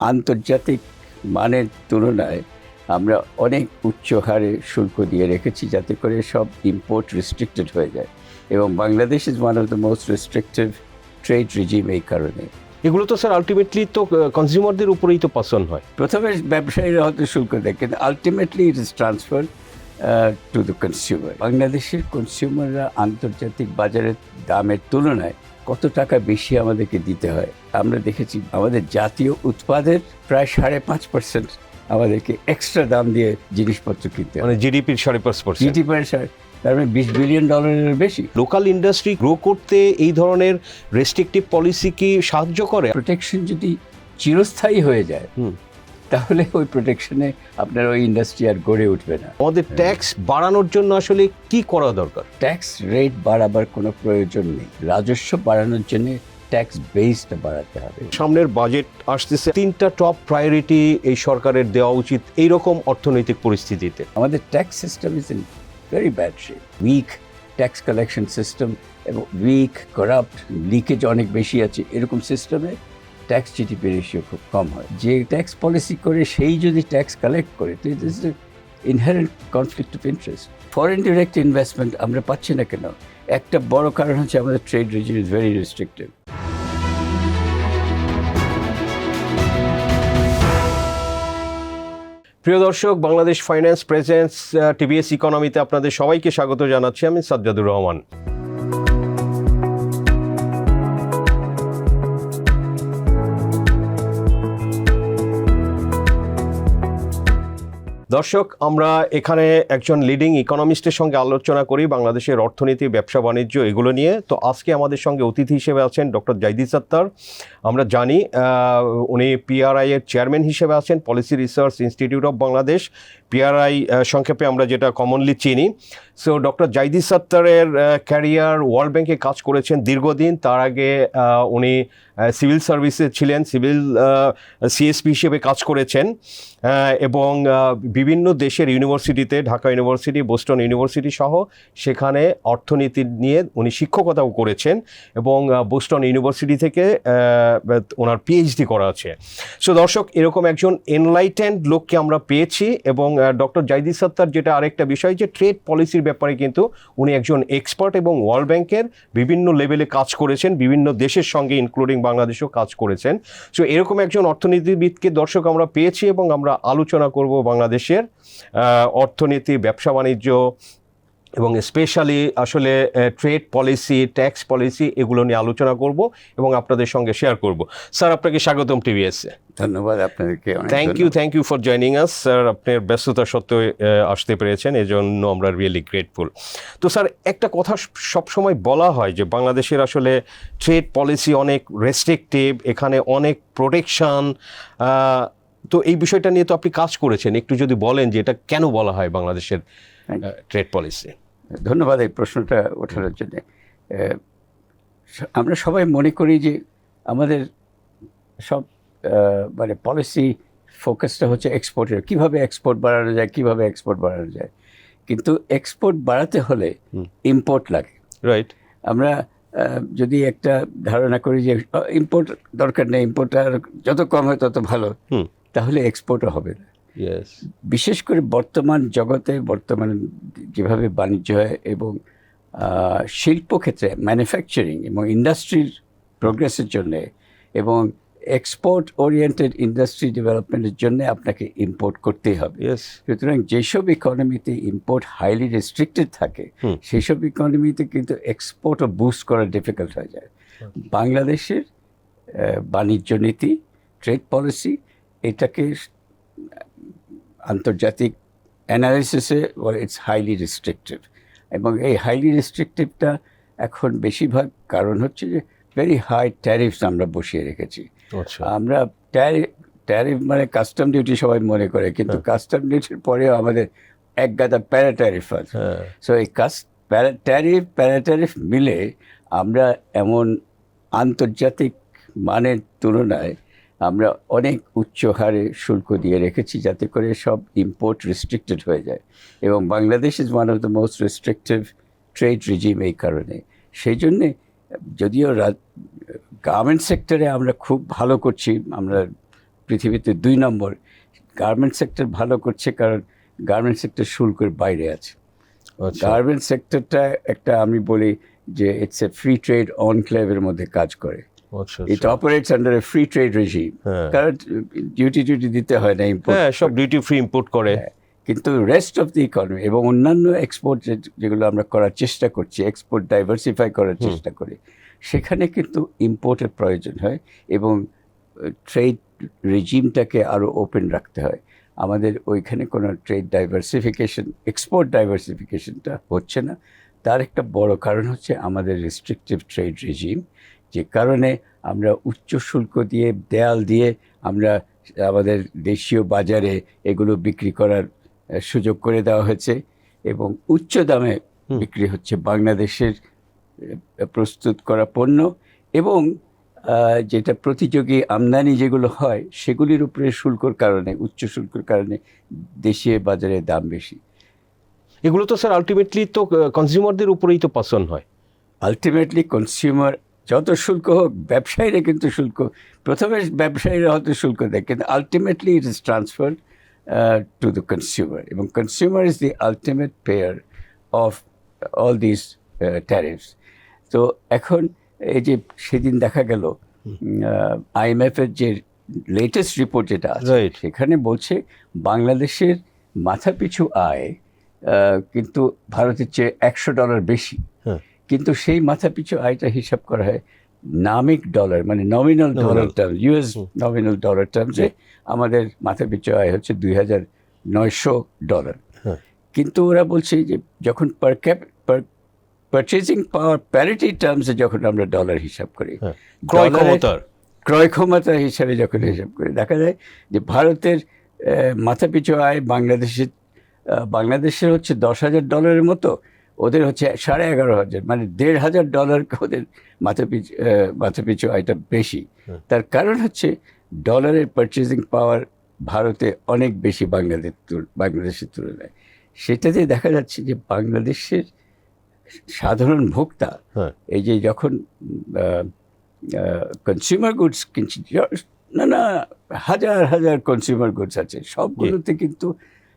আন্তর্জাতিক মানের তুলনায় আমরা অনেক উচ্চ হারে শুল্ক দিয়ে রেখেছি, যাতে করে সব ইম্পোর্ট রেস্ট্রিক্টেড হয়ে যায়। এবং Bangladesh is one of the most restrictive trade regime এই কারণে। এগুলো তো স্যার আলটিমেটলি তো কনজিউমারদের উপরেই তো পাসন হয়। প্রথমে ব্যবসায়ীরা হয়তো শুল্ক দেয়, কিন্তু ultimately it is transfer to the consumer. বাংলাদেশের কনজিউমাররা আন্তর্জাতিক বাজারের দামের তুলনায় কত টাকা বেশি আমাদেরকে দিতে হয়। আমরা দেখেছি আমাদের জাতীয় উৎপাদের প্রায় 5.5% আমাদেরকে এক্সট্রা দাম দিয়ে জিনিসপত্র কিনতে হয়। মানে জিডিপির 5.5%। জিডিপির তার মানে $20 বিলিয়ন বেশি। লোকাল ইন্ডাস্ট্রি গ্রো করতে এই ধরনের রেস্ট্রিকটিভ পলিসি কি সাহায্য করে? প্রোটেকশন যদি চিরস্থায়ী হয়ে যায় তাহলে ওই প্রোটেকশনে আপনার ওই ইন্ডাস্ট্রি আর গড়ে উঠবে না। আমাদের ট্যাক্স বাড়ানোর জন্য আসলে কি করা দরকার? ট্যাক্স রেট বাড়াবার কোনো প্রয়োজন নেই, রাজস্ব বাড়ানোর জন্য ট্যাক্স বেসটা বাড়াতে হবে। সামনের বাজেট আসতেছে, 3টা টপ প্রায়োরিটি এই সরকারের দেওয়া উচিত এইরকম অর্থনৈতিক পরিস্থিতিতে। আমাদের tax system is in very bad shape. Weak tax collection system এবং উইক করাপ্ট, লিকেজ অনেক বেশি আছে। এরকম সিস্টেমে ট্যাক্স জিডিপি রেশিও খুব কম হয়। যে ট্যাক্স পলিসি করে সেই যদি ট্যাক্স কালেক্ট করে, তো it is inherent conflict of interest. Foreign direct investment আমরা পাচ্ছি না কেন? একটা বড় কারণ হচ্ছে আমাদের trade regime is very restrictive. প্রিয় দর্শক, বাংলাদেশ ফাইন্যান্স প্রেজেন্স টিবিএস ইকোনমিতে আপনাদের সবাইকে স্বাগত জানাচ্ছি। আমি সাজ্জাদুর রহমান। দর্শক, আমরা এখানে একজন লিডিং ইকোনমিস্টের সঙ্গে আলোচনা করি বাংলাদেশের অর্থনীতি, ব্যবসা বাণিজ্য এগুলো নিয়ে। তো আজকে আমাদের সঙ্গে অতিথি হিসেবে আছেন ডক্টর জাইদি সাত্তার। আমরা জানি উনি পিআরআই এর চেয়ারম্যান হিসেবে আছেন, policy research institute of Bangladesh, PRI সংক্ষেপে আমরা যেটা কমনলি চিনি। সো ডক্টর জাইদি সাত্তারের ক্যারিয়ার ওয়ার্ল্ড ব্যাংকে কাজ করেছেন দীর্ঘদিন। তার আগে উনি সিভিল সার্ভিসে ছিলেন, সিভিল সিএসপি হিসেবে কাজ করেছেন এবং বিভিন্ন দেশের ইউনিভার্সিটিতে, ঢাকা ইউনিভার্সিটি, বোস্টন ইউনিভার্সিটি সহ সেখানে অর্থনীতি নিয়ে উনি শিক্ষকতাও করেছেন এবং বোস্টন ইউনিভার্সিটি থেকে ওনার পিএইচডি করা আছে। সো দর্শক, এরকম একজন এনলাইটেন্ড লোককে আমরা পেয়েছি। এবং ডক্টর জাইদি সাত্তার যেটা আরেকটা বিষয়, যে ট্রেড পলিসির ব্যাপারে কিন্তু উনি একজন এক্সপার্ট এবং ওয়ার্ল্ড ব্যাংকের বিভিন্ন লেভেলে কাজ করেছেন, বিভিন্ন দেশের সঙ্গে ইনক্লুডিং বাংলাদেশও কাজ করেছেন। সো এরকম একজন অর্থনীতিবিদকে দর্শক আমরা পেয়েছি এবং আমরা আলোচনা করব বাংলাদেশের অর্থনীতি, ব্যবসা বাণিজ্য এবং স্পেশালি আসলে ট্রেড পলিসি, ট্যাক্স পলিসি এগুলো নিয়ে আলোচনা করব এবং আপনাদের সঙ্গে শেয়ার করব। স্যার, আপনাকে স্বাগতম টিভিএসে। ধন্যবাদ আপনাদেরকে। Thank you for joining us sir. আপনার ব্যস্ততা সত্ত্বেও আসতে পেরেছেন, এজন্য আমরা রিয়েলি গ্রেটফুল। তো স্যার, একটা কথা সবসময় বলা হয় যে বাংলাদেশের আসলে ট্রেড পলিসি অনেক রেস্ট্রিকটিভ, এখানে অনেক প্রোটেকশন। তো এই বিষয়টা নিয়ে তো আপনি কাজ করেছেন, একটু যদি বলেন যে এটা কেন বলা হয় বাংলাদেশের ট্রেড পলিসি। ধন্যবাদ এই প্রশ্নটা ওঠানোর জন্য। আমরা সবাই মনে করি যে আমাদের সব মানে পলিসি ফোকাসটা হচ্ছে এক্সপোর্টের, কীভাবে এক্সপোর্ট বাড়ানো যায়। কিন্তু এক্সপোর্ট বাড়াতে হলে ইম্পোর্ট লাগে, রাইট? আমরা যদি একটা ধারণা করি যে ইম্পোর্ট দরকার নেই, ইম্পোর্ট আর যত কম হয় তত ভালো, তাহলে এক্সপোর্টও হবে না। বিশেষ করে বর্তমান জগতে, বর্তমান যেভাবে বাণিজ্য হয় এবং শিল্পক্ষেত্রে ম্যানুফ্যাকচারিং এবং ইন্ডাস্ট্রির প্রোগ্রেসের জন্যে এবং এক্সপোর্ট ওরিয়েন্টেড ইন্ডাস্ট্রি ডেভেলপমেন্টের জন্য আপনাকে ইম্পোর্ট করতেই হবে। সুতরাং যেসব ইকোনমিতে ইম্পোর্ট হাইলি রেস্ট্রিক্টেড থাকে, সেই সব ইকোনমিতে কিন্তু এক্সপোর্টও বুস্ট করা ডিফিকাল্ট হয়ে যায়। বাংলাদেশের বাণিজ্য নীতি, ট্রেড পলিসি, এটাকে আন্তর্জাতিক অ্যানালিসিসে ইটস হাইলি রেস্ট্রিকটিভ। এবং এই হাইলি রেস্ট্রিকটিভটা এখন বেশিরভাগ কারণ হচ্ছে যে ভেরি হাই ট্যারিফস আমরা বসিয়ে রেখেছি। আমরা ট্যারিফ মানে কাস্টম ডিউটি সবাই মনে করে, কিন্তু কাস্টম ডিউটির পরেও আমাদের এক গাদা প্যারা ট্যারিফ আছে। সো এই প্যারা ট্যারিফ মিলে আমরা এমন আন্তর্জাতিক মানের তুলনায় আমরা অনেক উচ্চ হারে শুল্ক দিয়ে রেখেছি, যাতে করে সব ইম্পোর্ট রেস্ট্রিক্টেড হয়ে যায়। এবং Bangladesh is one of the most restrictive trade regime এই কারণে। সেই জন্যে যদিও গার্মেন্ট সেক্টরে আমরা খুব ভালো করছি, আমরা পৃথিবীতে 2 নম্বর। গার্মেন্ট সেক্টর ভালো করছে কারণ গার্মেন্ট সেক্টর শুল্কের বাইরে আছে। আচ্ছা গার্মেন্ট সেক্টরটা একটা আমি বলি যে ইটস এ ফ্রি ট্রেড অনক্লেভের মধ্যে কাজ করে। আচ্ছা it operates under a free trade regime, হ্যাঁ কারণ ডিউটি দিতে হয় না ইম্পোর্ট। হ্যাঁ, সব ডিউটি ফ্রি ইম্পোর্ট করে। কিন্তু রেস্ট অফ দ্য ইকোনমি এবং অন্যান্য এক্সপোর্ট যেগুলো আমরা করার চেষ্টা করছি, এক্সপোর্ট ডাইভার্সিফাই করার চেষ্টা করি, সেখানে কিন্তু ইম্পোর্টের প্রয়োজন হয় এবং ট্রেড রেজিমটাকে আরও ওপেন রাখতে হয়। আমাদের ওইখানে কোনো ট্রেড ডাইভার্সিফিকেশন, এক্সপোর্ট ডাইভার্সিফিকেশনটা হচ্ছে না। তার একটা বড় কারণ হচ্ছে আমাদের রেস্ট্রিকটিভ ট্রেড রেজিম, যে কারণে আমরা উচ্চ শুল্ক দিয়ে, দেয়াল দিয়ে আমরা আমাদের দেশীয় বাজারে এগুলো বিক্রি করার সুযোগ করে দেওয়া হয়েছে এবং উচ্চ দামে বিক্রি হচ্ছে বাংলাদেশের প্রস্তুত করা পণ্য এবং যেটা প্রতিযোগী আমদানি যেগুলো হয় সেগুলির উপরে শুল্কর কারণে, উচ্চ শুল্কর কারণে দেশীয় বাজারে দাম বেশি। এগুলো তো স্যার আলটিমেটলি তো কনজিউমারদের উপরেই তো পাসন হয়। আলটিমেটলি কনজিউমার যত শুল্ক হোক, ব্যবসায়ীরা কিন্তু শুল্ক, প্রথমে ব্যবসায়ীরা হয়তো শুল্ক দেয়, কিন্তু ultimately it is transferred to the consumer, এবং consumer is the ultimate payer of all this tariffs. তো এখন এই যে সেদিন দেখা গেল IMF-এর যে লেটেস্ট রিপোর্ট যেটা আছে, সেখানে বলছে বাংলাদেশের মাথাপিছু আয় কিন্তু ভারতের চেয়ে $100 বেশি, কিন্তু সেই মাথাপিছু আয়টা হিসাব করা হয় নামিক ডলার, মানে nominal dollar term, US nominal dollar টার্মসে আমাদের মাথাপিছু আয় হচ্ছে $2,900। কিন্তু ওরা বলছে যে যখন পারচেজিং পাওয়ার প্যারিটি টার্মসে যখন আমরা ডলার হিসাব করি, ক্রয় ক্ষমতা হিসাবে যখন হিসাব করি, দেখা যায় যে ভারতের মাথাপিছু আয় বাংলাদেশের হচ্ছে $10,000 মতো, ওদের হচ্ছে $11,500, মানে $1,500 ওদের মাথাপিছু আয়টা বেশি। তার কারণ হচ্ছে ডলারের পারচেজিং পাওয়ার ভারতে অনেক বেশি বাংলাদেশের তুলনায়। সেটাতে দেখা যাচ্ছে যে বাংলাদেশের সাধারণ ভোক্তা এই যে যখন কনজিউমার গুডস কিনছি, না হাজার হাজার কনজিউমার গুডস আছে, সবগুলোতে কিন্তু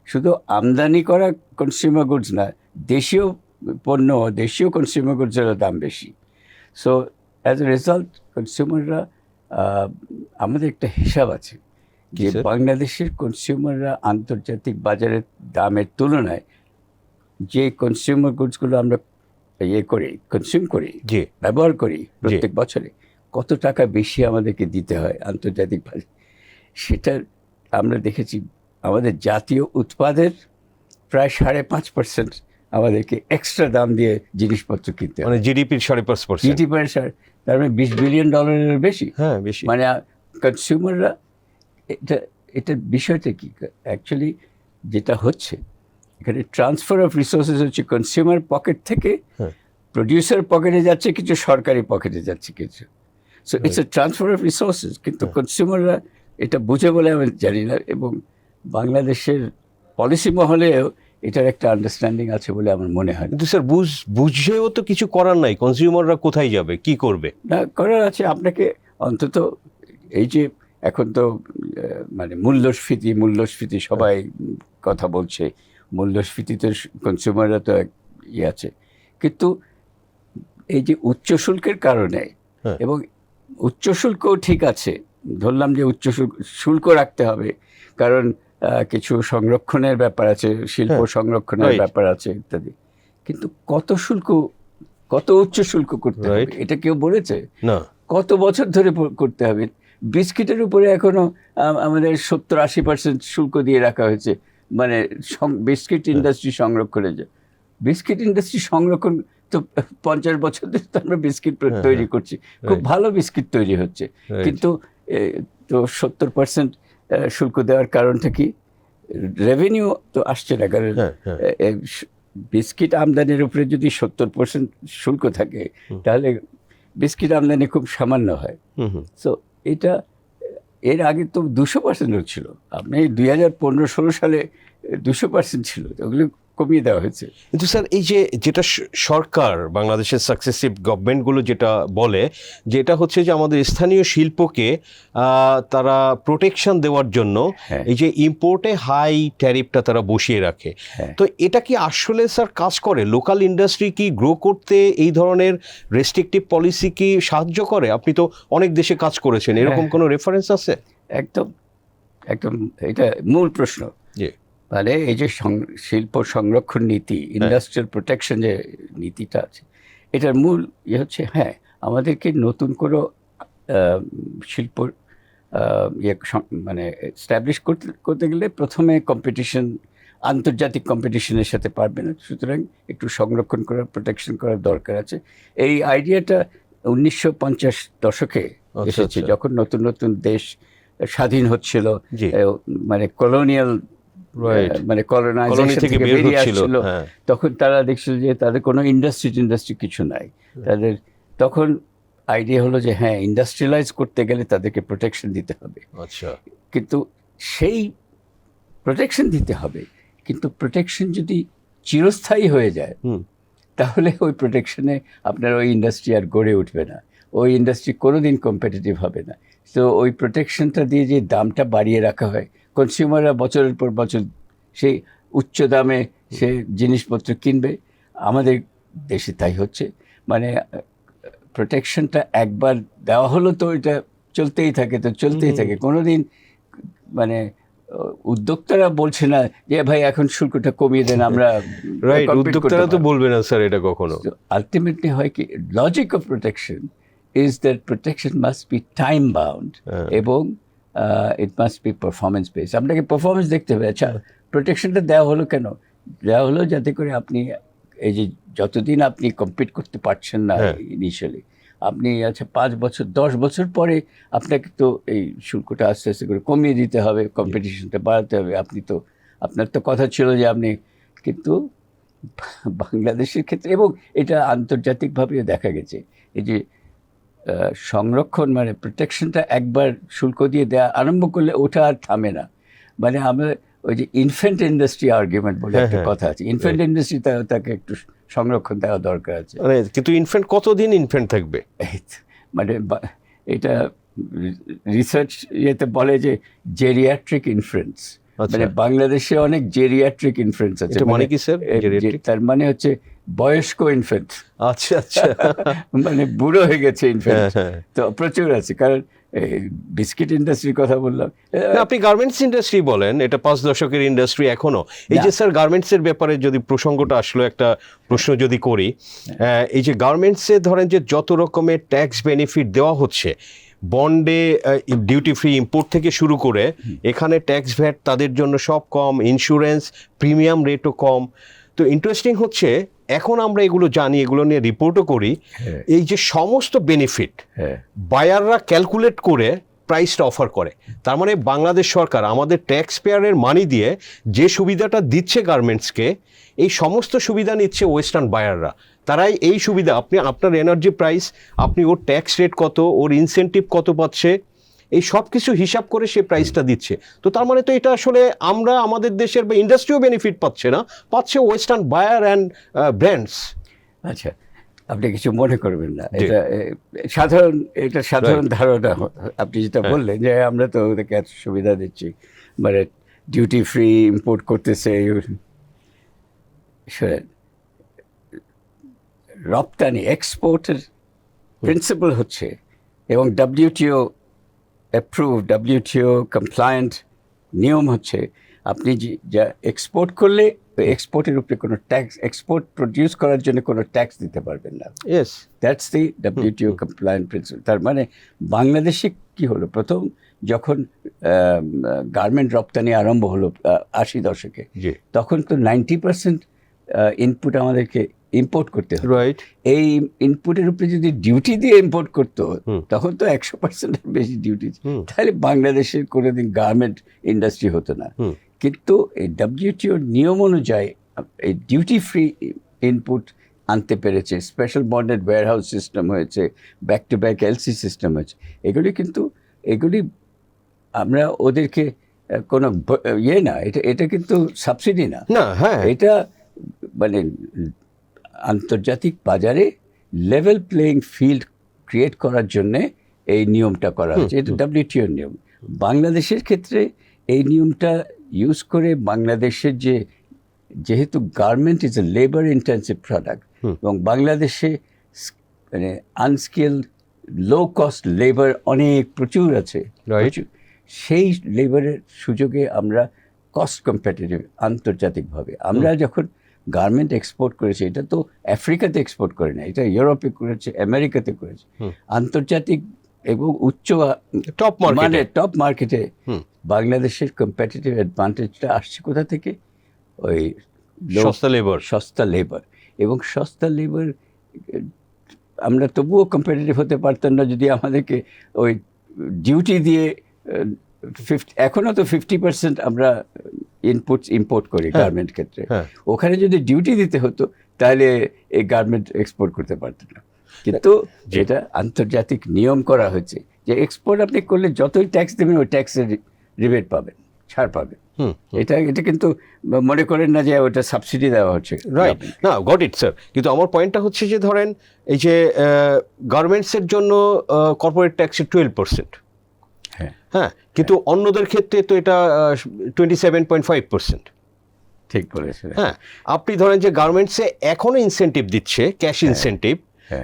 শুধু আমদানি করা কনজিউমার গুডস না, দেশীয় পণ্য, দেশীয় কনজিউমার গুডসেরও দাম বেশি। সো অ্যাজ এ রেজাল্ট কনজিউমাররা, আমাদের একটা হিসাব আছে যে বাংলাদেশের কনজিউমাররা আন্তর্জাতিক বাজারের দামের তুলনায় যে কনজিউমার গুডসগুলো আমরা কনজিউম করি, ব্যবহার করি প্রত্যেক বছরে, কত টাকা বেশি আমাদেরকে দিতে হয় আন্তর্জাতিক বাজারে, সেটা আমরা দেখেছি। আমাদের জাতীয় উৎপাদের প্রায় 5.5% আমাদেরকে এক্সট্রা দাম দিয়ে জিনিসপত্র কিনতে হয়, মানে জিডিপির 5.5%, জিডিপির তার মানে $20 বিলিয়ন বেশি। হ্যাঁ, বেশি। মানে কনজিউমাররা, এটা বিষয়টা কি অ্যাকচুয়ালি যেটা হচ্ছে এখানে, ট্রান্সফার অফ রিসোর্সেস হচ্ছে কনজিউমার পকেট থেকে প্রডিউসার পকেটে যাচ্ছে কিছু, সরকারি পকেটে যাচ্ছে কিছু। So it's a transfer of resources, কিন্তু কনজিউমাররা এটা বুঝে বলে আমি জানি না, এবং বাংলাদেশের পলিসি মহলেও এটার একটা আন্ডারস্ট্যান্ডিং আছে বলে আমার মনে হয়। কিন্তু স্যার বুঝেও তো কিছু করার নাই, কনজিউমাররা কোথায় যাবে, কি করবে? না, করার আছে আপনাকে অন্তত। এই যে এখন তো মানে মূল্যস্ফীতি সবাই কথা বলছে, মূল্যস্ফীতিতে কনজিউমাররা তো ইয়ে আছে, কিন্তু এই যে উচ্চ শুল্কের কারণে, এবং উচ্চ শুল্কও ঠিক আছে, ধরলাম যে উচ্চ শুল্ক রাখতে হবে কারণ কিছু সংরক্ষণের ব্যাপার আছে, শিল্প সংরক্ষণের ব্যাপার আছে ইত্যাদি, কিন্তু কত উচ্চ শুল্ক করতে হবে এটা কেউ বলেছে? না। কত বছর ধরে করতে হবে? বিস্কিটের উপরে এখনো আমাদের 70-80% শুল্ক দিয়ে রাখা হয়েছে, মানে বিস্কিট ইন্ডাস্ট্রি সংরক্ষণের জন্য। বিস্কিট ইন্ডাস্ট্রি সংরক্ষণ তো 50 বছর ধরে তো আমরা বিস্কিট তৈরি করছি, খুব ভালো বিস্কিট তৈরি হচ্ছে, কিন্তু তো 70% শুল্ক দেওয়ার কারণটা কি? রেভিনিউ তো আসছে না, কারণ বিস্কিট আমদানির উপরে যদি 70% শুল্ক থাকে তাহলে বিস্কিট আমদানি খুব সামান্য হয়। সো এটা এর আগে তো 200% ছিল, আপনি 2015-16 সালে 200% ছিল, ওগুলো কমিয়ে দেওয়া হয়েছে। কিন্তু স্যার এই যে যেটা সরকার বাংলাদেশের সাকসেসিভ গভর্নমেন্টগুলো যেটা বলে যে এটা হচ্ছে যে আমাদের স্থানীয় শিল্পকে তারা প্রোটেকশন দেওয়ার জন্য হ্যাঁ। এই যে ইম্পোর্টে হাই ট্যারিফটা তারা বসিয়ে রাখে, হ্যাঁ। তো এটা কি আসলে স্যার কাজ করে? লোকাল ইন্ডাস্ট্রি কি গ্রো করতে এই ধরনের রেস্ট্রিকটিভ পলিসি কি সাহায্য করে? আপনি তো অনেক দেশে কাজ করেছেন, এরকম কোনো রেফারেন্স আছে? একদম একদম, এটা মূল প্রশ্ন। জি। মানে এই যে শিল্প সংরক্ষণ নীতি, ইন্ডাস্ট্রিয়াল প্রোটেকশন যে নীতিটা আছে, এটার মূল হচ্ছে হ্যাঁ আমাদেরকে নতুন করে শিল্প মানে এস্টাবলিশ করতে গেলে প্রথমে কম্পিটিশন, আন্তর্জাতিক কম্পিটিশনের সাথে পারবে না, সুতরাং একটু সংরক্ষণ করার, প্রোটেকশন করার দরকার আছে। এই আইডিয়াটা 1950 দশকে এসেছে, যখন নতুন নতুন দেশ স্বাধীন হচ্ছিল, মানে কলোনিয়াল মানে কলোনাইজেশন থেকে বেরিয়ে আসছিল, তখন তারা দেখছিল যে তাদের কোনো ইন্ডাস্ট্রি কিছু নাই তাদের। তখন আইডিয়া হলো যে হ্যাঁ ইন্ডাস্ট্রিয়ালাইজ করতে গেলে তাদেরকে প্রোটেকশন দিতে হবে। আচ্ছা, কিন্তু সেই প্রোটেকশন দিতে হবে, কিন্তু প্রোটেকশন যদি চিরস্থায়ী হয়ে যায় তাহলে ওই প্রোটেকশনে আপনার ওই ইন্ডাস্ট্রি আর গড়ে উঠবে না, ওই ইন্ডাস্ট্রি কোনোদিন কম্পিটিটিভ হবে না। তো ওই প্রোটেকশনটা দিয়ে যে দামটা বাড়িয়ে রাখা হয়, কনজিউমাররা বছরের পর বছর সেই উচ্চ দামে সে জিনিসপত্র কিনবে। আমাদের দেশে তাই হচ্ছে, মানে প্রোটেকশনটা একবার দেওয়া হলো তো এটা চলতেই থাকে, তো চলতেই থাকে, কোনোদিন মানে উদ্যোক্তারা বলছে না যে ভাই এখন শুল্কটা কমিয়ে দেন, আমরা উদ্যোক্তারা তো বলবে না স্যার এটা কখনো। আলটিমেটলি হয় কি, logic of protection is that protection must be time bound এবং it must be performance base. আপনাকে পারফরমেন্স দেখতে হবে। আচ্ছা, প্রোটেকশনটা দেওয়া হলো কেন? দেওয়া হলো যাতে করে আপনি এই যে যতদিন আপনি কম্পিট করতে পারছেন না ইনিশিয়ালি, আপনি আচ্ছা 5 বছর 10 বছর পরে আপনাকে তো এই শুল্কটা আস্তে আস্তে করে কমিয়ে দিতে হবে, কম্পিটিশনটা বাড়াতে হবে। আপনি তো, আপনার তো কথা ছিল যে আপনি, কিন্তু বাংলাদেশের ক্ষেত্রে এবং এটা আন্তর্জাতিকভাবেও দেখা গেছে, এই যে সংরক্ষণ মানে প্রোটেকশনটা একবার শুল্ক দিয়ে দেওয়া আরম্ভ করলে ওটা আর থামে না। মানে আমরা ওই যে ইনফ্যান্ট ইন্ডাস্ট্রি আর্গুমেন্ট বলে একটা কথা আছে, ইনফ্যান্ট ইন্ডাস্ট্রি তাকে একটু সংরক্ষণ দেওয়া দরকার আছে। কিন্তু ইনফ্যান্ট কতদিন ইনফ্যান্ট থাকবে? মানে এটা রিসার্চ ইয়েতে বলে যে জেরিয়াট্রিক ইনফ্লুয়েন্স, মানে বাংলাদেশে অনেক জেরিয়াট্রিক ইনফ্লুয়েন্স আছে। মানে কি স্যার? তার মানে হচ্ছে বয়স্ক ইনফ্যান্ট। আচ্ছা আচ্ছা, মানে বুড়ো হয়ে গেছে ইনফ্যান্ট, তো প্রচুর আছে। কারণ বিস্কিট ইন্ডাস্ট্রির কথা বললাম, আপনি গার্মেন্টস ইন্ডাস্ট্রি বলেন, এটা 5 দশকের ইন্ডাস্ট্রি এখনো। এই যে স্যার গার্মেন্টসের ব্যাপারে যদি প্রসঙ্গটা আসলে একটা প্রশ্ন যদি করি, এই যে গার্মেন্টসে ধরেন যে যত রকমের ট্যাক্স বেনিফিট দেওয়া হচ্ছে, বন্ডে ডিউটি ফ্রি ইম্পোর্ট থেকে শুরু করে এখানে ট্যাক্স ভ্যাট তাদের জন্য সব কম, ইন্স্যুরেন্স প্রিমিয়াম রেটও কম। তো ইন্টারেস্টিং হচ্ছে এখন আমরা এগুলো জানি, এগুলো নিয়ে রিপোর্টও করি, এই যে সমস্ত বেনিফিট বায়াররা ক্যালকুলেট করে প্রাইসটা অফার করে। তার মানে বাংলাদেশ সরকার আমাদের ট্যাক্স পেয়ারের মানি দিয়ে যে সুবিধাটা দিচ্ছে গার্মেন্টসকে, এই সমস্ত সুবিধা নিচ্ছে ওয়েস্টার্ন বায়াররা। তারাই এই সুবিধা, আপনি আপনার এনার্জি প্রাইস, আপনি ওর ট্যাক্স রেট কত, ওর ইনসেন্টিভ কত পাচ্ছে, এই সব কিছু হিসাব করে সে প্রাইসটা দিচ্ছে। তো তার মানে তো এটা আসলে আমরা আমাদের দেশের বা ইন্ডাস্ট্রিও বেনিফিট পাচ্ছে না, পাচ্ছে ওয়েস্টার্ন বায়ার অ্যান্ড ব্র্যান্ডস। আচ্ছা, আপনি কিছু মনে করবেন না, এটা সাধারণ ধারণা। আপনি যেটা বললেন যে আমরা তো ওদেরকে এত সুবিধা দিচ্ছি, মানে ডিউটি ফ্রি ইম্পোর্ট করতেছে। রপ্তানি, এক্সপোর্টের প্রিন্সিপাল হচ্ছে, এবং WTO অ্যাপ্রুভ, WTO কমপ্লায়েন্ট নিয়ম হচ্ছে, আপনি যা এক্সপোর্ট করলে এক্সপোর্টের উপরে কোনো ট্যাক্স, এক্সপোর্ট প্রডিউস করার জন্য কোনো ট্যাক্স দিতে পারবেন না। That's the WTO compliant principal. তার মানে বাংলাদেশে কি হলো, প্রথম যখন গার্মেন্ট রপ্তানি আরম্ভ হলো 80 দশকে, তখন তো 90% ইনপুট আমাদেরকে ইম্পোর্ট করতে হতো। এই ইনপুটের উপরে যদি ডিউটি দিয়ে ইম্পোর্ট করতো, তখন তো 100%-এর বেশি ডিউটি, তাহলে বাংলাদেশের কোনোদিন গার্মেন্ট ইন্ডাস্ট্রি হতো না। কিন্তু এই WTO নিয়ম অনুযায়ী এই ডিউটি ফ্রি ইনপুট আনতে পেরেছে, স্পেশাল বন্ডেড ওয়্যারহাউস সিস্টেম হয়েছে, back to back LC system হয়েছে। এগুলি আমরা ওদেরকে কোনো ইয়ে না, এটা কিন্তু সাবসিডি না, এটা মানে আন্তর্জাতিক বাজারে লেভেল প্লেইং ফিল্ড ক্রিয়েট করার জন্যে এই নিয়মটা করা হয়েছে। এটা WTO নিয়ম। বাংলাদেশের ক্ষেত্রে এই নিয়মটা ইউজ করে বাংলাদেশের যেহেতু garment is a labour intensive product এবং বাংলাদেশে মানে আনস্কিল লো কস্ট লেবার অনেক প্রচুর আছে, সেই লেবারের সুযোগে আমরা কস্ট কম্পিটিটিভ আন্তর্জাতিকভাবে। আমরা যখন গার্মেন্ট এক্সপোর্ট করেছি, এটা তো আফ্রিকাতে এক্সপোর্ট করে না, এটা ইউরোপে করেছে, আমেরিকাতে করেছে। আন্তর্জাতিক এবং উচ্চ টপ মার্কেটে বাংলাদেশের কম্পিটিটিভ অ্যাডভান্টেজটা আসছে কোথা থেকে? ওই সস্তা লেবার এবং সস্তা লেবার। আমরা তবুও কম্পিটিটিভ হতে পারতাম না যদি আমাদেরকে ওই ডিউটি দিয়ে এখনও তো 50% আমরা ইম্পোর্ট করি গার্মেন্ট ক্ষেত্রে। ওখানে যদি ডিউটি দিতে হতো তাহলে এই গার্মেন্ট এক্সপোর্ট করতে পারতো না। কিন্তু যেটা আন্তর্জাতিক নিয়ম করা হয়েছে যে এক্সপোর্ট আপনি করলে যতই ট্যাক্স দেবেন ওই ট্যাক্সের রিবেট পাবেন, ছাড় পাবেন। এটা কিন্তু মনে করেন না যে ওটা সাবসিডি দেওয়া হচ্ছে, রাইট? না, গট ইট স্যার। কিন্তু আমার পয়েন্টটা হচ্ছে যে ধরেন এই যে গার্মেন্টসের জন্য কর্পোরেট ট্যাক্সের 12%, হ্যাঁ, কিন্তু অন্যদের ক্ষেত্রে তো এটা 27.5%। ঠিক বলেছেন। হ্যাঁ, আপনি ধরেন যে গার্মেন্টসে এখনো ইনসেন্টিভ দিচ্ছে, ক্যাশ ইনসেন্টিভ,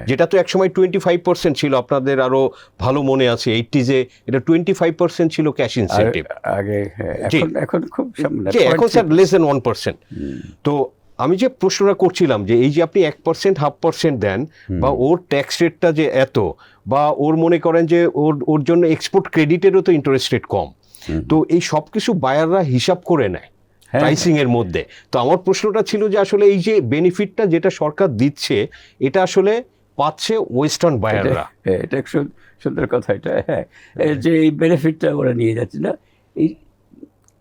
যেটা তো একসময় 25% ছিল, আপনাদের আরো ভালো মনে আছে 80s-এ এটা 25% ছিল ক্যাশ ইনসেন্টিভ আগে। এখন খুব এখন স্যার লেস দেন 1%। তো আমি যে প্রশ্নটা করছিলাম যে এই যে আপনি 1% 0.5% দেন বা ওর ট্যাক্স রেটটা যে এত, বা ওর মনে করেন যে ওর জন্য এক্সপোর্ট ক্রেডিটেরও তো ইন্টারেস্ট রেট কম, তো এই সব কিছু বায়াররা হিসাব করে নেয় প্রাইসিং এর মধ্যে। তো আমার প্রশ্নটা ছিল যে আসলে এই যে বেনিফিটটা যেটা সরকার দিচ্ছে এটা আসলে পাচ্ছে ওয়েস্টার্ন বায়াররা। এটা এক সুন্দর কথা এটা। হ্যাঁ, যে এই বেনিফিটটা ওরা নিয়ে যাচ্ছে না।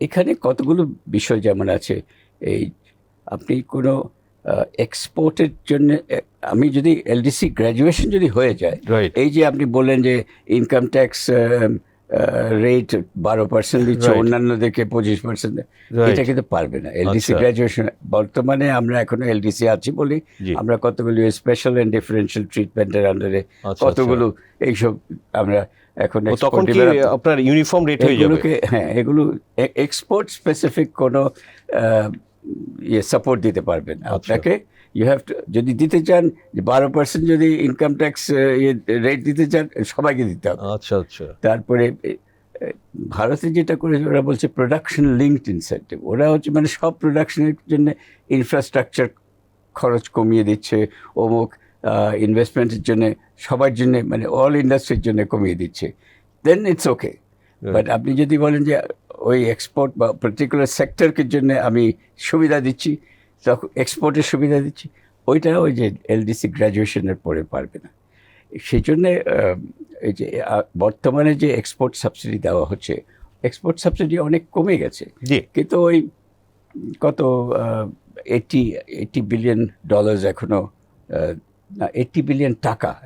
এখানে কতগুলো বিষয় যেমন আছে, এই আপনি কোনো এক্সপোর্টের জন্য আমি যদি এলডিসি গ্র্যাজুয়েশন যদি হয়ে যায়, এই যে আপনি বললেন যে ইনকাম ট্যাক্স রেট 12% দিচ্ছে, অন্যান্যদেরকে 25%, এটা কিন্তু পারবে না এলডিসি গ্র্যাজুয়েশন। বর্তমানে আমরা এখনো এলডিসি আছি বলি আমরা কতগুলো স্পেশাল অ্যান্ড ডিফারেন্সিয়াল ট্রিটমেন্টের আন্ডারে কতগুলো এইসব আমরা এখন আপনার ইউনিফর্ম রেট হয়ে যাবে। হ্যাঁ, এগুলো এক্সপোর্ট স্পেসিফিক কোনো সাপোর্ট দিতে পারবেন আপনাকে। ইউ হ্যাভ টু, যদি দিতে চান 12% যদি ইনকাম ট্যাক্স রেট দিতে চান সবাইকে দিতে হবে। তারপরে ভারতে যেটা করেছে ওরা বলছে প্রোডাকশন লিঙ্কড ইনসেন্টিভ। ওরা হচ্ছে মানে সব প্রোডাকশনের জন্য ইনফ্রাস্ট্রাকচার খরচ কমিয়ে দিচ্ছে, অমুক ইনভেস্টমেন্টের জন্য সবার জন্য মানে অল ইন্ডাস্ট্রির জন্য কমিয়ে দিচ্ছে, দেন ইটস ওকে। বাট আপনি যদি বলেন যে ওই এক্সপোর্ট বা পার্টিকুলার সেক্টরকে জন্য আমি সুবিধা দিচ্ছি, তখন এক্সপোর্টের সুবিধা দিচ্ছি, ওইটা ওই যে এলডিসি গ্র্যাজুয়েশনের পরে পারবে না। সেই জন্যে এই যে বর্তমানে যে এক্সপোর্ট সাবসিডি দেওয়া হচ্ছে, এক্সপোর্ট সাবসিডি অনেক কমে গেছে, কিন্তু ওই কত $80 বিলিয়ন এখনো না, $80 বিলিয়ন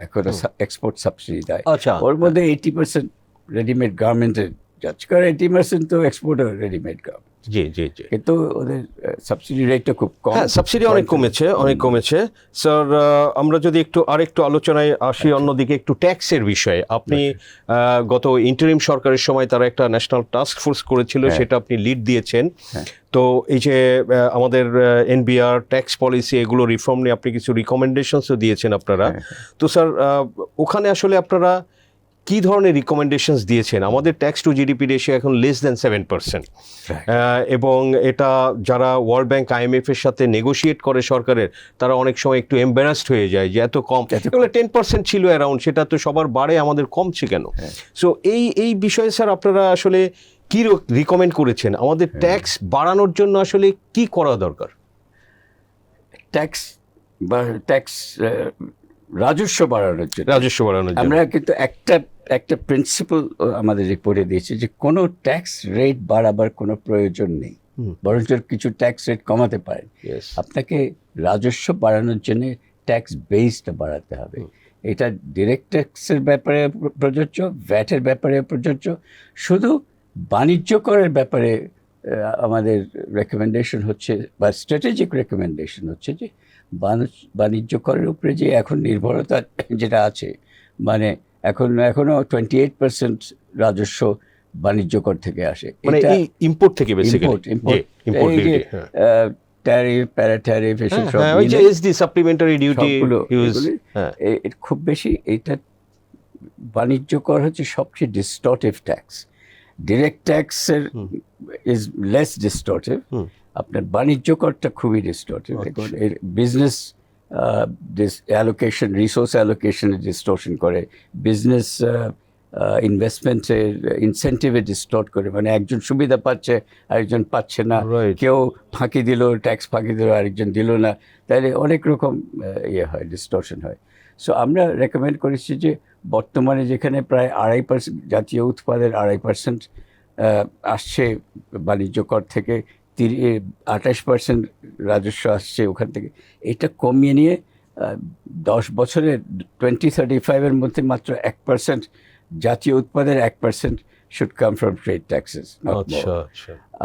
এখনো এক্সপোর্ট সাবসিডি দেয়। ওর মধ্যে 80% রেডিমেড গার্মেন্টের যাচ্ছে, কারণ 80% তো এক্সপোর্টার রেডিমেড গার্মেন্ট। কিন্তু ওদের সাবসিডি রেটটা খুব কম। হ্যাঁ, সাবসিডি অনেক কমেছে স্যার। আমরা যদি আরেকটু আলোচনায় আসি অন্যদিকে, একটু ট্যাক্সের বিষয়ে। আপনি গত ইন্টারিম সরকারের সময় তারা একটা ন্যাশনাল টাস্ক ফোর্স করেছিল, সেটা আপনি লিড দিয়েছেন। তো এই যে আমাদের এনবিআর ট্যাক্স পলিসি এগুলো রিফর্ম নিয়ে আপনি কিছু রিকমেন্ডেশনসও দিয়েছেন আপনারা। তো স্যার ওখানে আসলে আপনারা কি ধরনের রিকমেন্ডেশনস দিয়েছেন? আমাদের ট্যাক্স টু জিডিপি রেশিও এখন লেস দেন 7%, এবং এটা যারা ওয়ার্ল্ড ব্যাংক IMF এর সাথে নেগোশিয়েট করে সরকারের, তারা অনেক সময় একটু এম্বারাসড হয়ে যায় যে এত কম। 10% ছিল অ্যারাউন্ড, সেটা তো সবার বাড়ে, আমাদের কমছে কেন? সো এই বিষয়ে স্যার আপনারা আসলে কি রিকমেন্ড করেছেন? আমাদের ট্যাক্স বাড়ানোর জন্য আসলে কি করা দরকার? ট্যাক্স রাজস্ব বাড়ানোর জন্য আমরা কিন্তু একটা প্রিন্সিপাল আমাদের রিপোর্টে দিয়েছি যে কোনো ট্যাক্স রেট বাড়াবার কোনো প্রয়োজন নেই, বরঞ্চ কিছু ট্যাক্স রেট কমাতে পারেন। আপনাকে রাজস্ব বাড়ানোর জন্য ট্যাক্স বেসটা বাড়াতে হবে। এটা ডিরেক্ট ট্যাক্সের ব্যাপারে প্রযোজ্য, ভ্যাটের ব্যাপারে প্রযোজ্য, শুধু বাণিজ্য করের ব্যাপারে আমাদের রেকমেন্ডেশন হচ্ছে বা স্ট্র্যাটেজিক রেকমেন্ডেশন হচ্ছে যে বাণিজ্য করের উপরে যে এখন নির্ভরতা যেটা আছে, মানে এখনো 28% রাজস্ব বাণিজ্য কর থেকে আসে। মানে এই ইম্পোর্ট থেকে বেসিক্যালি ইম্পোর্ট ডিউটি, ট্যারিফ, প্যারাট্যারিফ, এসব সব ওই যে এসডি সাপ্লিমেন্টারি ডিউটি ইউজ, খুব বেশি। এটা বাণিজ্য কর হচ্ছে সবচেয়ে ডিস্টর্টিভ ট্যাক্স। ডিরেক্ট ট্যাক্সের ইজ লেস ডিস্টর্টিভ, আপনার বাণিজ্য করটা খুবই ডিস্টর্টিভ। এর বিজনেস অ্যালোকেশন, রিসোর্স অ্যালোকেশনে ডিস্টর্শন করে, বিজনেস ইনভেস্টমেন্টের ইনসেন্টিভে ডিস্টর্ট করে, মানে একজন সুবিধা পাচ্ছে আরেকজন পাচ্ছে না, কেউ ফাঁকি দিল, ট্যাক্স ফাঁকি দিল, আরেকজন দিল না, তাহলে অনেক রকম ইয়ে হয়, ডিস্টর্শন হয়। সো আমরা রেকমেন্ড করেছি যে বর্তমানে যেখানে প্রায় 2.5% জাতীয় উৎপাদের 2.5% আসছে বাণিজ্য কর থেকে, 28% রাজস্ব আসছে ওখান থেকে, এটা কমিয়ে নিয়ে 10 বছরে 2035-এর মধ্যে মাত্র 1% জাতীয় উৎপাদের 1% should come from trade taxes.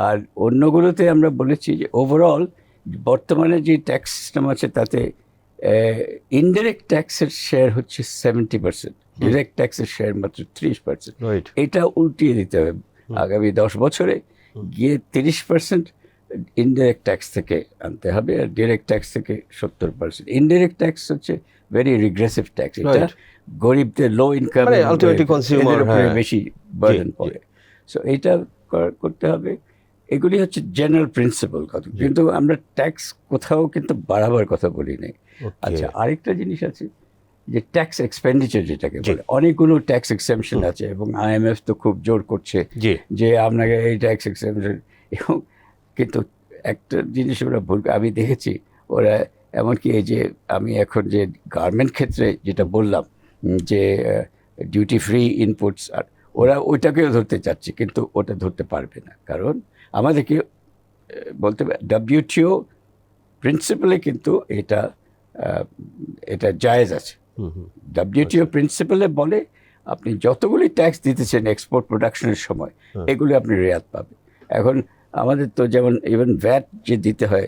আর অন্যগুলোতে আমরা বলেছি যে ওভারঅল বর্তমানে যে ট্যাক্স সিস্টেম আছে তাতে ইনডিরেক্ট ট্যাক্সের শেয়ার হচ্ছে 70%, ডিরেক্ট ট্যাক্সের শেয়ার মাত্র 30%। এটা উল্টিয়ে দিতে হবে আগামী 10 বছরে, গিয়ে 30% ইনডিরেক্ট ট্যাক্স থেকে আনতে হবে, আর ডিরেক্ট ট্যাক্স থেকে 70%। ইনডিরেক্ট ট্যাক্স হচ্ছে ভেরি রিগ্রেসিভ ট্যাক্স, এটা গরিবদের, লো ইনকাম কনজিউমার বেশি বার্ডেন পড়ে। সো এইটা করতে হবে। এগুলি হচ্ছে জেনারেল প্রিন্সিপাল কথা, কিন্তু আমরা ট্যাক্স কোথাও কিন্তু বাড়াবার কথা বলি নাই। আচ্ছা, আরেকটা জিনিস আছে যে ট্যাক্স এক্সপেন্ডিচার যেটাকে বলে, অনেকগুলো ট্যাক্স এক্সেমশন আছে, এবং IMF তো খুব জোর করছে যে আপনাকে এই ট্যাক্স এক্সেমশন, এবং কিন্তু একটা জিনিস ওরা ভুল, আমি দেখেছি ওরা এমনকি এই যে আমি এখন যে গার্মেন্ট ক্ষেত্রে যেটা বললাম যে ডিউটি ফ্রি ইনপুটস, আর ওরা ওইটাকেও ধরতে চাচ্ছে, কিন্তু ওটা ধরতে পারবে না, কারণ আমাদেরকে বলতে WTO প্রিন্সিপালে কিন্তু এটা জায়েজ আছে। WTO প্রিন্সিপালে বলে আপনি যতগুলি ট্যাক্স দিতেছেন এক্সপোর্ট প্রোডাকশনের সময়, এগুলি আপনি রেয়াত পাবেন। এখন আমাদের তো যেমন ইভেন ভ্যাট যে দিতে হয়,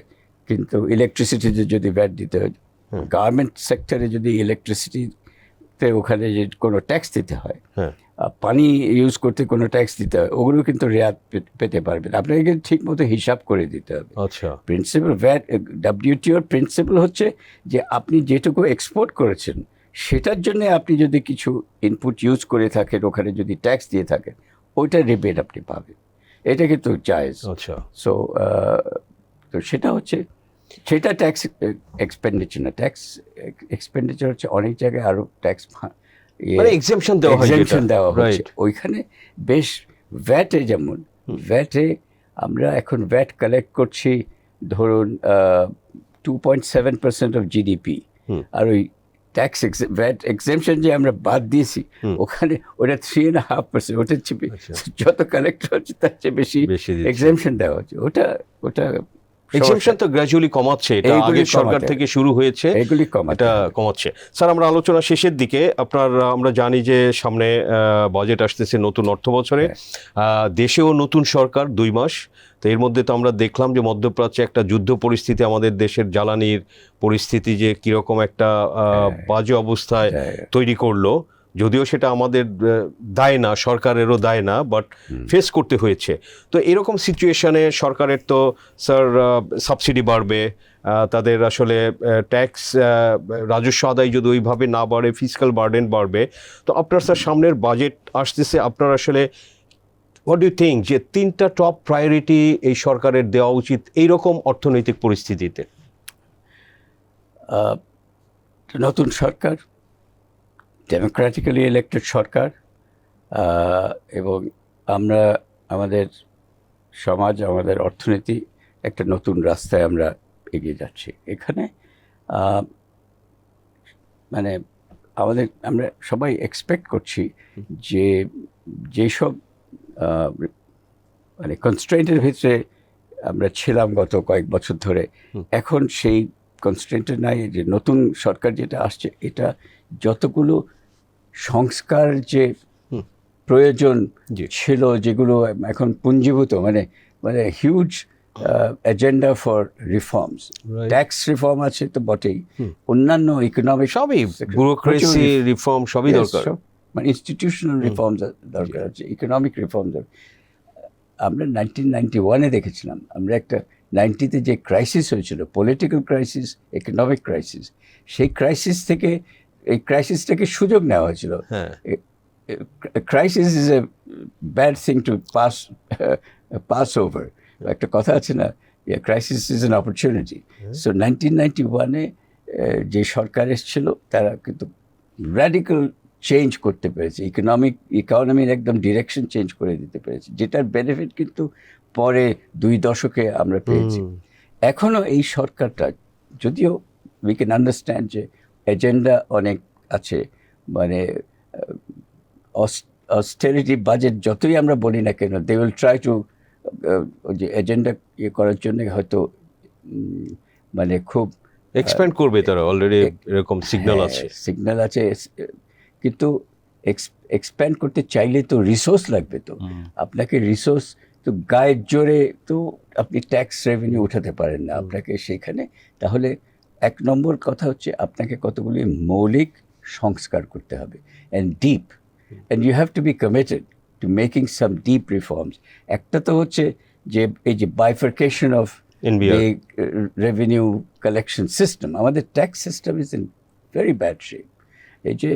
কিন্তু ইলেকট্রিসিটিতে যদি ভ্যাট দিতে হয়, গার্মেন্ট সেক্টরে যদি ইলেকট্রিসিটিতে ওখানে যে কোনো ট্যাক্স দিতে হয়, পানি ইউজ করতে কোনো ট্যাক্স দিতে হয়, ওগুলো কিন্তু রেয়াত পেতে পারবেন। আপনাকে ঠিক মতো হিসাব করে দিতে হবে। আচ্ছা, প্রিন্সিপাল ভ্যাট WTOর প্রিন্সিপাল হচ্ছে যে আপনি যেটুকু এক্সপোর্ট করেছেন সেটার জন্য আপনি যদি কিছু ইনপুট ইউজ করে থাকেন, ওখানে যদি ট্যাক্স দিয়ে থাকেন, ওইটা রিবেট আপনি পাবেন। এটা কিন্তু জায়েজ। আচ্ছা, সো তো সেটা ট্যাক্স এক্সপেন্ডিচার না। ট্যাক্স এক্সপেন্ডিচার হচ্ছে অনেক জায়গায় আরও ট্যাক্স এক্সেমশন দেওয়া হচ্ছে ওইখানে। বেশ ভ্যাটে, যেমন ভ্যাটে আমরা এখন ভ্যাট কালেক্ট করছি ধরুন 2.7% অফ GDP, আর ওই ট্যাক্স ভ্যাট এক্সেমশন যে আমরা বাদ দিয়েছি ওখানে ওটা 3.5%, ওটার চেয়ে যত কালেক্ট হচ্ছে তার চেয়ে বেশি এক্সেমশন দেওয়া হচ্ছে। ওটা এক্সেমশন তো গ্র্যাজুয়ালি কমাচ্ছে, এটা আগের সরকার থেকে শুরু হয়েছে, এগুলি এটা কমাচ্ছে। স্যার, আমরা আলোচনা শেষের দিকে, আমরা জানি যে সামনে বাজেট আসতেছে নতুন অর্থ বছরে, দেশেও নতুন সরকার 2 মাস, তো এর মধ্যে তো আমরা দেখলাম যে মধ্যপ্রাচ্যে একটা যুদ্ধ পরিস্থিতি, আমাদের দেশের জ্বালানির পরিস্থিতি যে কীরকম একটা বাজে অবস্থায় তৈরি করলো, যদিও সেটা আমাদের দায় না, সরকারেরও দায় না, বাট ফেস করতে হয়েছে। তো এরকম সিচুয়েশনে সরকারের তো স্যার সাবসিডি বাড়বে, তাদের আসলে ট্যাক্স রাজস্ব আদায় যদি ওইভাবে না বাড়ে, ফিসক্যাল বার্ডেন বাড়বে। তো আপনার স্যার সামনের বাজেট আসতেছে, আপনার আসলে হোয়াট ডু ইউ থিঙ্ক যে 3টা টপ প্রায়োরিটি এই সরকারের দেওয়া উচিত এইরকম অর্থনৈতিক পরিস্থিতিতে? নতুন সরকার, ডেমোক্রেটিক্যালি ইলেক্টেড সরকার, এবং আমরা আমাদের সমাজ, আমাদের অর্থনীতি একটা নতুন রাস্তায় আমরা এগিয়ে যাচ্ছি। এখানে মানে আমরা সবাই এক্সপেক্ট করছি যে যেসব মানে কনস্ট্রেন্টের ভিতরে আমরা ছিলাম গত কয়েক বছর ধরে, এখন সেই কনস্ট্রেন্টের নাই। যে নতুন সরকার যেটা আসছে, এটা যতগুলো সংস্কার যে প্রয়োজন ছিল, যেগুলো এখন পুঞ্জীভূত, মানে মানে huge agenda for reforms, Right. Tax reform আছে তো বটেই, অন্যান্য ইকোনমিক সবই ব্যুরোক্রেসি রিফর্ম সবই দরকার। মানে ইনস্টিটিউশনাল রিফর্মস দরকার আছে, ইকোনমিক রিফর্মস। আমরা 1991-এ দেখেছিলাম, আমরা একটা 90-তে যে ক্রাইসিস হয়েছিল, পলিটিক্যাল ক্রাইসিস, ইকোনমিক ক্রাইসিস, সেই ক্রাইসিস থেকে এই ক্রাইসিসটাকে সুযোগ নেওয়া হয়েছিল। হ্যাঁ, crisis is a bad thing to pass over. একটা কথা আছে না, crisis is an opportunity. So 1991-এ যে সরকার এসেছিল তারা কিন্তু র্যাডিক্যাল চেঞ্জ করতে পেরেছে, ইকোনমির একদম ডিরেকশন চেঞ্জ করে দিতে পেরেছে, যেটার বেনিফিট কিন্তু পরে 2 দশকে আমরা পেয়েছি। এখনও এই সরকারটা, যদিও উই ক্যান আন্ডারস্ট্যান্ড যে এজেন্ডা অনেক আছে, মানে অস্টেরিটি বাজেট যতই আমরা বলি না কেন, দে উইল ট্রাই টু যে এজেন্ডা ইয়ে করার জন্য হয়তো মানে খুব এক্সপ্যান্ড করবে তারা, অলরেডি এরকম সিগন্যাল আছে। সিগন্যাল আছে, কিন্তু এক্সপ্যান্ড করতে চাইলে তো রিসোর্স লাগবে। তো আপনাকে রিসোর্স তো গায়ের জোরে তো আপনি ট্যাক্স রেভিনিউ উঠাতে পারেন না আপনাকে সেখানে। তাহলে 1 নম্বর কথা হচ্ছে আপনাকে কতগুলি মৌলিক সংস্কার করতে হবে, and deep, and you have to be committed to making some deep reforms. একটা তো হচ্ছে যে এই যে bifurcation of NBR. the revenue collection system. আমাদের tax system is in very bad shape. এই যে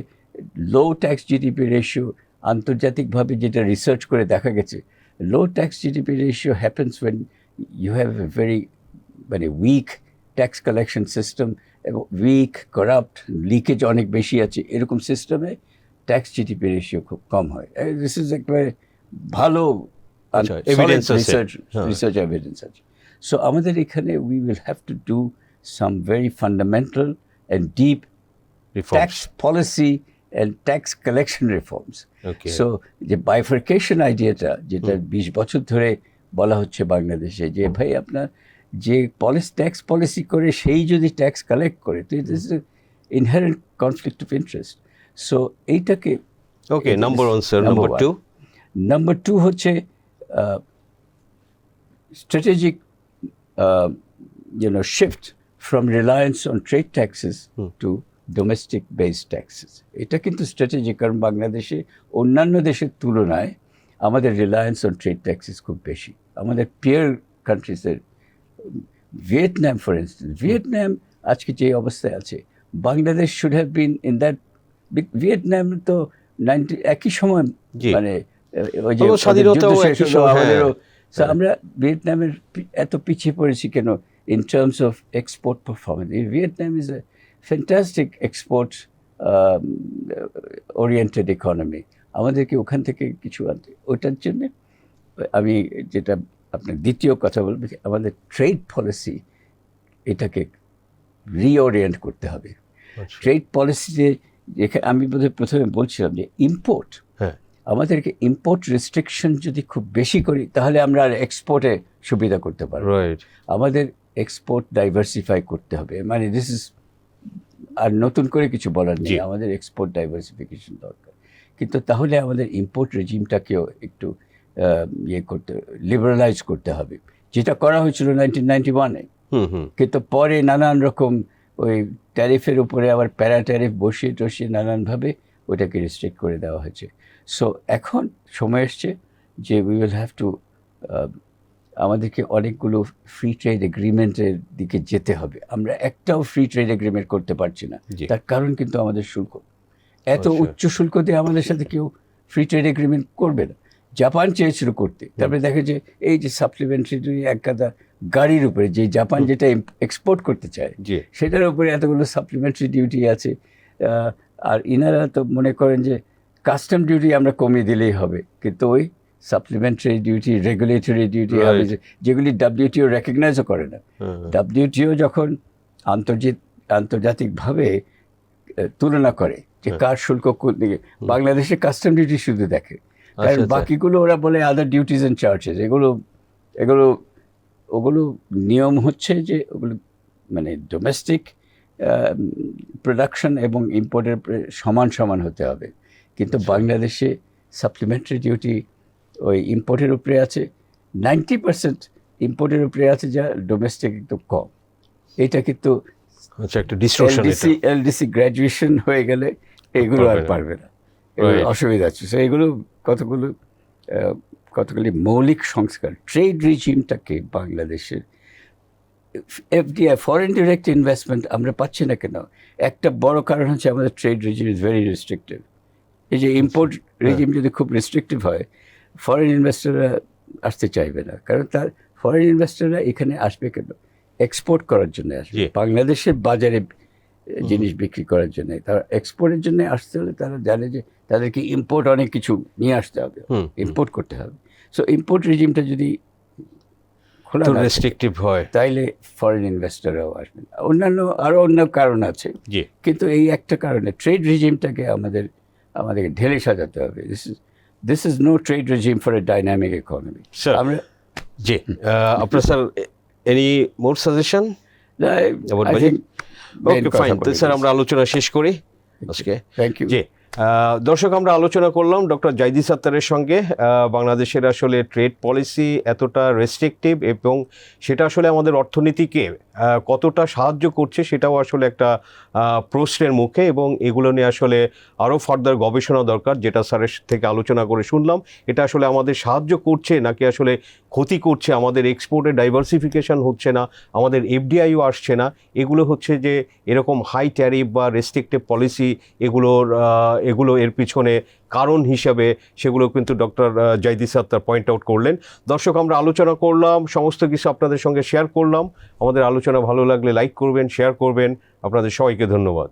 লো ট্যাক্স জিডিপি রেশিও, আন্তর্জাতিকভাবে যেটা রিসার্চ করে দেখা গেছে, low tax GDP ratio happens when you have a very মানে উইক ট্যাক্স কালেকশন সিস্টেম, এবং উইক, করাপ্ট, লিকেজ অনেক বেশি আছে, এরকম সিস্টেমে ট্যাক্স জিডিপি রেশিও খুব কম হয়। দিস ইজ একেবারে ভালো evidence আছে। রিসার্চ এভিডেন্স আছে। সো আমাদের এখানে we will have to do some very fundamental and deep tax policy and tax collection reforms. Okay. So যে বাইফার্কেশন আইডিয়াটা, যেটা 20 বছর ধরে বলা হচ্ছে বাংলাদেশে, যে ভাই আপনার যে ট্যাক্স পলিসি করে সেই যদি ট্যাক্স কালেক্ট করে, তো it is inherent conflict of interest. So এইটাকে ওকে, নাম্বার 1 স্যার। নাম্বার 2? নাম্বার 2 হচ্ছে strategic shift from reliance on trade taxes to domestic based taxes. এটা কিন্তু স্ট্র্যাটেজিক, কারণ বাংলাদেশে অন্যান্য দেশের তুলনায় আমাদের রিলায়েন্স অন ট্রেড ট্যাক্সেস খুব বেশি। আমাদের পিয়ার কান্ট্রিজের, ভিয়েতনাম ফর ইনস্টেন্স, ভিয়েতনাম আজকে যে অবস্থায় আছে, Bangladesh should have been in that. Vietnam তো একই সময় মানে ওই যে স্বাধীনতাও একই সময়, আমাদেরও। So আমরা ভিয়েতনামের এত পিছিয়ে পড়েছি কেন in terms of export performance? Vietnam is a fantastic export oriented economy. আমাদেরকে ওখান থেকে কিছু আনতে, ওটার জন্যে আমি যেটা আপনার দ্বিতীয় কথা বলবো, আমাদের ট্রেড পলিসি এটাকে রিওরিয়েন্ট করতে হবে। ট্রেড পলিসিতে আমি বোধহয় প্রথমে বলছিলাম যে ইম্পোর্ট, আমাদেরকে ইম্পোর্ট রেস্ট্রিকশন যদি খুব বেশি করি তাহলে আমরা আর এক্সপোর্টে সুবিধা করতে পারবো। আমাদের এক্সপোর্ট ডাইভার্সিফাই করতে হবে, মানে দিস ইজ, আর নতুন করে কিছু বলার নেই, আমাদের এক্সপোর্ট ডাইভার্সিফিকেশন দরকার। কিন্তু তাহলে আমাদের ইম্পোর্ট রেজিমটাকেও একটু লিবারালাইজ করতে হবে, যেটা করা হয়েছিল 1991-এ। কিন্তু পরে নানান রকম ওই ট্যারিফের উপরে আবার প্যারা ট্যারিফ বসিয়ে টসিয়ে নানানভাবে ওটাকে রেস্ট্রিক্ট করে দেওয়া হয়েছে। সো এখন সময় এসছে যে উই উইল হ্যাভ টু, আমাদেরকে অনেকগুলো ফ্রি ট্রেড এগ্রিমেন্টের দিকে যেতে হবে। আমরা একটাও ফ্রি ট্রেড এগ্রিমেন্ট করতে পারছি না, তার কারণ কিন্তু আমাদের শুল্ক এত উচ্চ শুল্ক দিয়ে আমাদের সাথে কেউ ফ্রি ট্রেড এগ্রিমেন্ট করবে না। জাপান চেয়েছিল করতে, তারপরে দেখে যে এই যে সাপ্লিমেন্টারি এক গাদা গাড়ির উপরে, যে জাপান যেটা এক্সপোর্ট করতে চায় সেটার উপরে এতগুলো সাপ্লিমেন্টারি ডিউটি আছে। আর ইনারা তো মনে করেন যে কাস্টম ডিউটি আমরা কমিয়ে দিলেই হবে, কিন্তু ওই সাপ্লিমেন্টারি ডিউটি, রেগুলেটরি ডিউটি হবে যেগুলি WTO রেকগনাইজও করে না। WTO যখন আন্তর্জাতিকভাবে তুলনা করে যে কার শুল্ক কোন দিকে, বাংলাদেশে কাস্টম ডিউটি শুধু দেখে, কারণ বাকিগুলো ওরা বলে আদার ডিউটিজ অ্যান্ড চার্জেস। ওগুলো নিয়ম হচ্ছে যে ওগুলো মানে ডোমেস্টিক প্রোডাকশন এবং ইম্পোর্টের সমান সমান হতে হবে। কিন্তু বাংলাদেশে সাপ্লিমেন্টারি ডিউটি ওই ইম্পোর্টের উপরে আছে, 90% ইম্পোর্টের উপরে আছে, যা ডোমেস্টিক একটু কম। এটা কিন্তু আচ্ছা, একটা ডিস্ট্রাকশন এটা। এলডিসি গ্র্যাজুয়েশন হয়ে গেলে এগুলো আর পারবে না, এগুলো Right. অসুবিধা আছে। সো এগুলো কতগুলি মৌলিক সংস্কার, ট্রেড রিজিমটাকে বাংলাদেশের এফডিআই ফরেন ডিরেক্ট ইনভেস্টমেন্ট আমরা পাচ্ছি না কেন? একটা বড় কারণ হচ্ছে আমাদের trade regime is very restrictive. এই যে ইম্পোর্ট রিজিম যদি খুব রেস্ট্রিকটিভ হয়, ফরেন ইনভেস্টররা আসতে চাইবে না, কারণ তার ফরেন ইনভেস্টররা এখানে আসবে কেন? এক্সপোর্ট করার জন্য আসবে, জি। বাংলাদেশের বাজারে জিনিস বিক্রি করার জন্য। তারা এক্সপোর্টের জন্য আসতে হলে তারা জানে যে তাদেরকে ইম্পোর্ট অনেক কিছু নিয়ে আসতে হবে, ইম্পোর্ট করতে হবে। সো ইম্পোর্ট রিজিমটা যদি খোলা তো না থাকে, রেস্ট্রিকটিভ হয়। তাইলে ফরেন ইনভেস্টররাও আসবেন। অন্যান্য আরও অন্য কারণ আছে, জি। কিন্তু এই একটা কারণে ট্রেড রিজিমটাকে আমাদেরকে ঢেলে সাজাতে হবে। This is no trade regime for a dynamic economy. Sir, আমরা জি, আপনার sir any more suggestion? I think okay, fine. তো স্যার আমরা আলোচনা শেষ করি আজকে। Thank you. জি, দর্শক, আমরা আলোচনা করলাম ডক্টর জাইদি সাত্তারের সঙ্গে বাংলাদেশের আসলে ট্রেড পলিসি এতটা রেস্ট্রিকটিভ এবং সেটা আসলে আমাদের অর্থনীতিকে কতটা সাহায্য করছে সেটাও আসলে একটা প্রশ্নের মুখে, এবং এগুলো নিয়ে আসলে আরও ফার্দার গবেষণা দরকার, যেটা স্যারের থেকে আলোচনা করে শুনলাম। এটা আসলে আমাদের সাহায্য করছে নাকি আসলে ক্ষতি করছে, আমাদের এক্সপোর্টে ডাইভার্সিফিকেশন হচ্ছে না, আমাদের এফডিআইও আসছে না, এগুলো হচ্ছে যে এরকম হাই ট্যারিফ বা রেস্ট্রিকটিভ পলিসি, এগুলো এর পিছনে কারণ হিসাবে, সেগুলো কিন্তু doctor Zaidi Sattar point out করলেন। দর্শক, আমরা আলোচনা করলাম, সমস্ত কিছু আপনাদের সঙ্গে শেয়ার করলাম। আমাদের আলোচনা ভালো লাগলে লাইক করবেন, শেয়ার করবেন। আপনাদের সবাইকে ধন্যবাদ।